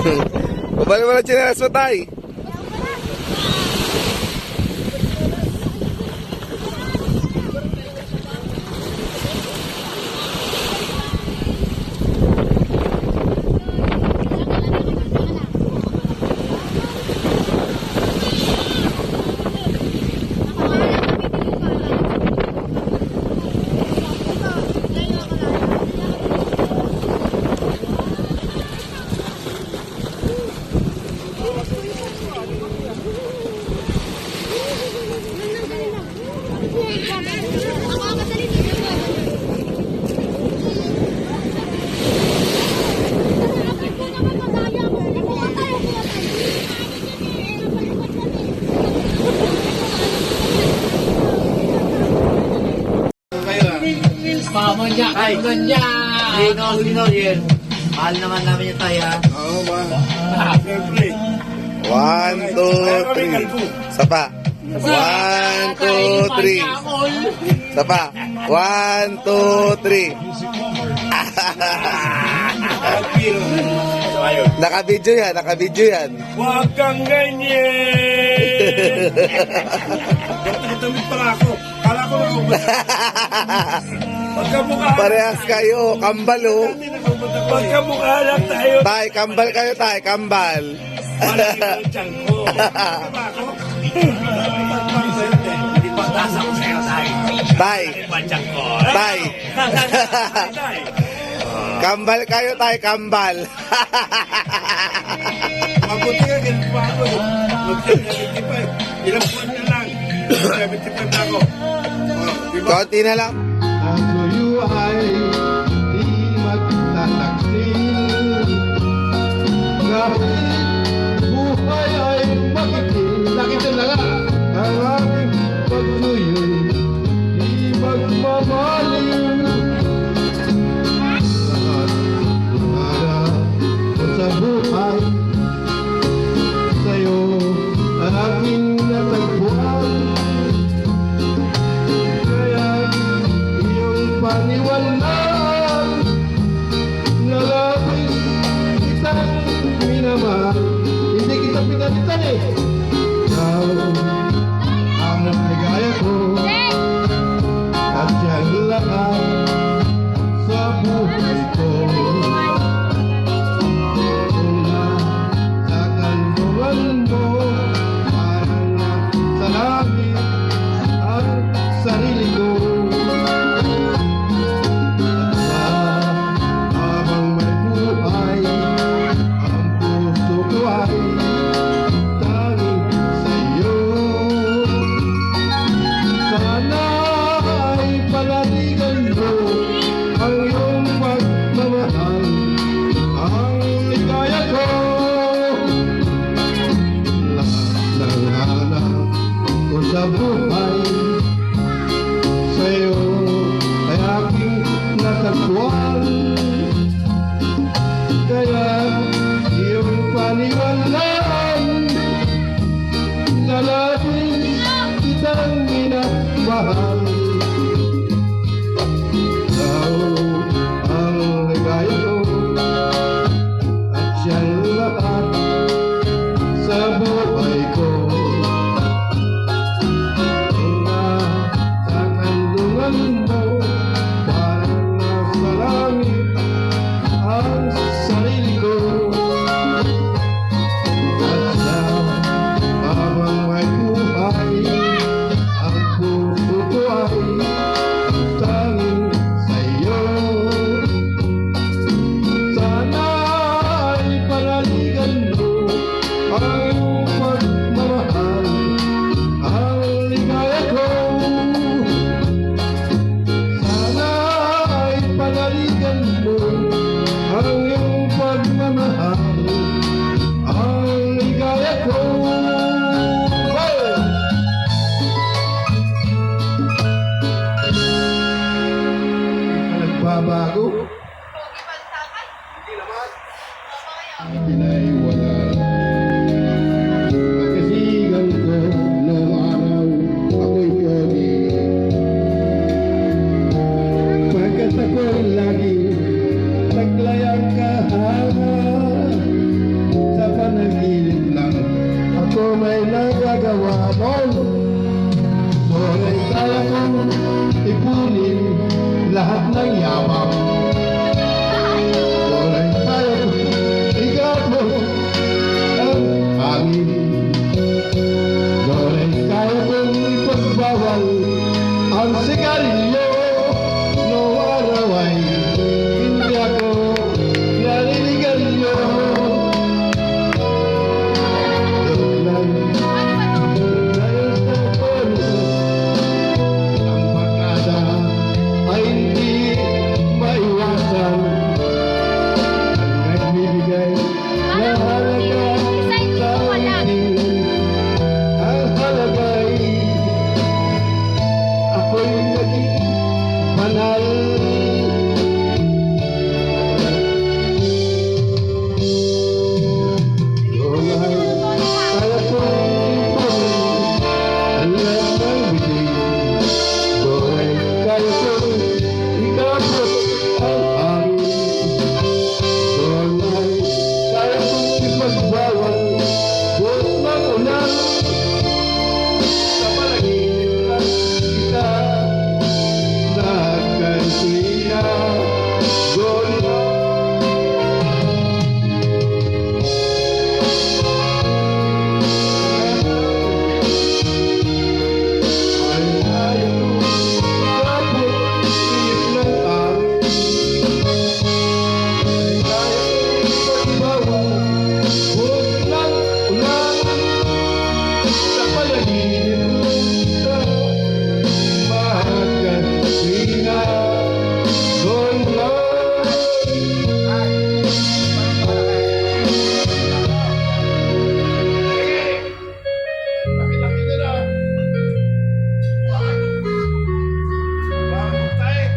Babalik mo na chinelas mo, tay. Ay, lino yun. Mahal naman namin yung tayo, ha? Oo ba? Siyempre. 1, 2, 3. Sapa. 1, 2, 3. Sapa. 1, 2, 3. Naka-video yan, naka-video yan. Huwag kang ganyan! Damit pala ako. Kala ko na ako ba? Pagkamukha. Parehas kayo, kambal oh. Pagkamukha lang tayo. Tay, kambal kayo tay, kambal. Malaki ang tiyan ko. Tama ako? Hindi pa tasa ko sa'yo, tay. Tay, Pansyang ko. tay. Tay. Kambal kayo tay, kambal. Mabuti ka, ganun pa ako. Mag-75. Ilang buwan na lang. 75 na ako. Diba? Konti na lang. Ang tuyo ay di magtataksil. Kahit buhay ay makitil. Nakita na nga ang aking pagtuyo'y di magmamaliw. Lahat lumada ko sa buhay, sa'yo ang aking natagpuan. Paniwalaan na labis kitang minamahal. Hindi kita pinalitan eh. Ikaw ang ligaya ko at siyang lahat sa buhay ko. Una sa kandungan mo, parang nasa langit ang sarili ko. Sa buhay, sa'yo ay aking natagpuan. Kaya iyong paniwalaan na labis kitang minamahal. Ikaw ang ligaya ko at siyang lahat sa buhay ko. Bago pinaiwala pagkasigan ko noong araw ako'y pogi. Pagkat ako'y lagi naglayang kahanga, kong ipunin lahat ng yaman. Walay kaya kong igabot ang hangin. Walay kaya kong ipagbawal ang sigarilyo. Noong araw ay hindi ako naninigarilyo. Dahil sa puso, ang pagkada ay hindi maiwasan. Ang nagbibigay na halaga sa akin, ang halaga'y ako'y naging banal. Doon ay kaya kong ipunin ang lahat ng bigay. Doon ay kaya kong ikabot ang hangin. Doon ay kaya kong ipagbawal buot ng ulan. Sa panaginip lang kita nagkansina. Doon ay kaya kong ikabot ihip ng amin. Ay kaya kong ipagbawal buot ng ulan. Sa panaginip kita magkansina. Doon lang. Laki-laki na na. Bakit tayo?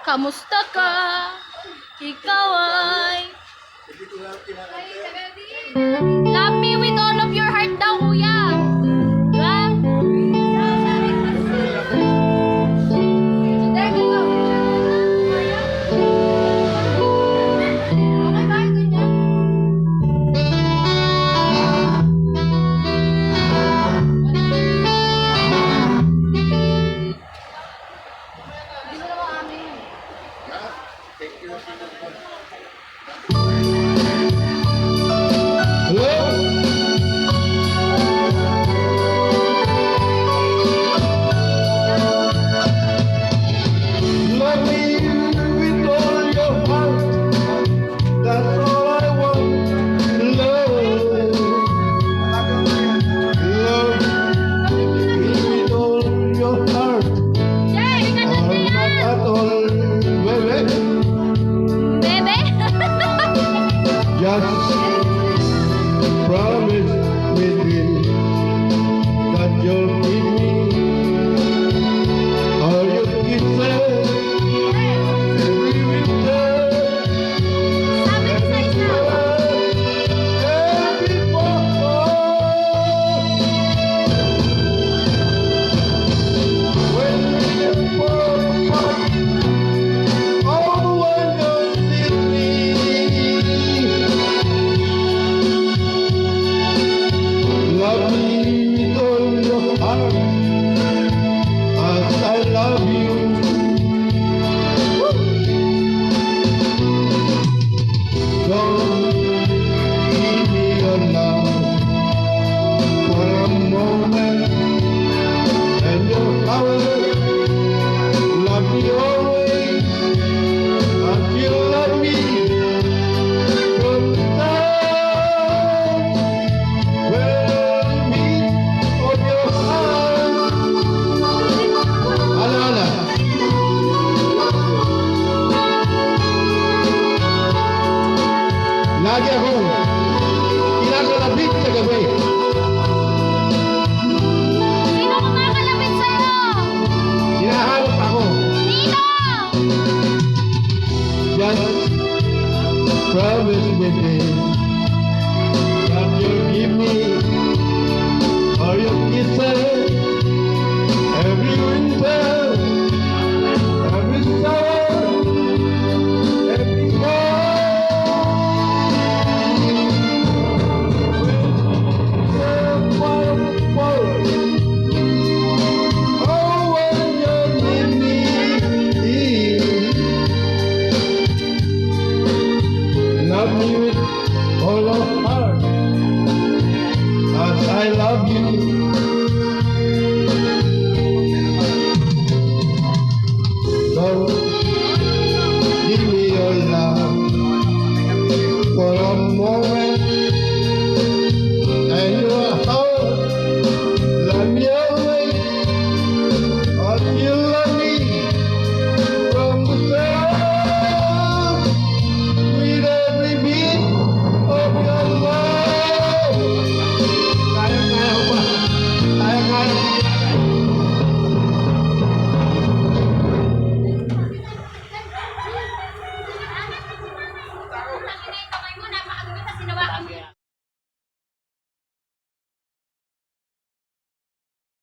Kamusta ka? Ikaw ay love me with all of your heart daw, kuya. Diba? Okay ba? Ganyan? Hindi mo naman amin. Hello? Love me with all your heart. That's all I want. Love. Love me with all your heart. Jay, Or ganun not yan. at all. Bebe. Bebe? Just promise me that you'll give me all your kisses every winter, Sabi ko sa isa. every fall. When we fall apart, oh, why don't you leave? Love me with all your heart, as I love you. Don't give me your love for a moment, and your power. Love me always, until I meet from the time when I meet on your heart. Alala. Lagi akong kinakalabit sa gabi. Sino kumakalapit sa'yo? Hinahanap ako. Sino? Just promise me this, that you'll give me all your kisses every winter, every love me with all of heart, as I love you. Don't give me your love for a moment, and your heart let me away until I meet from the start with every beat of your love. Kaya ko pa. Kaya. Kamay mo, napakagulo sa sinawakan mo.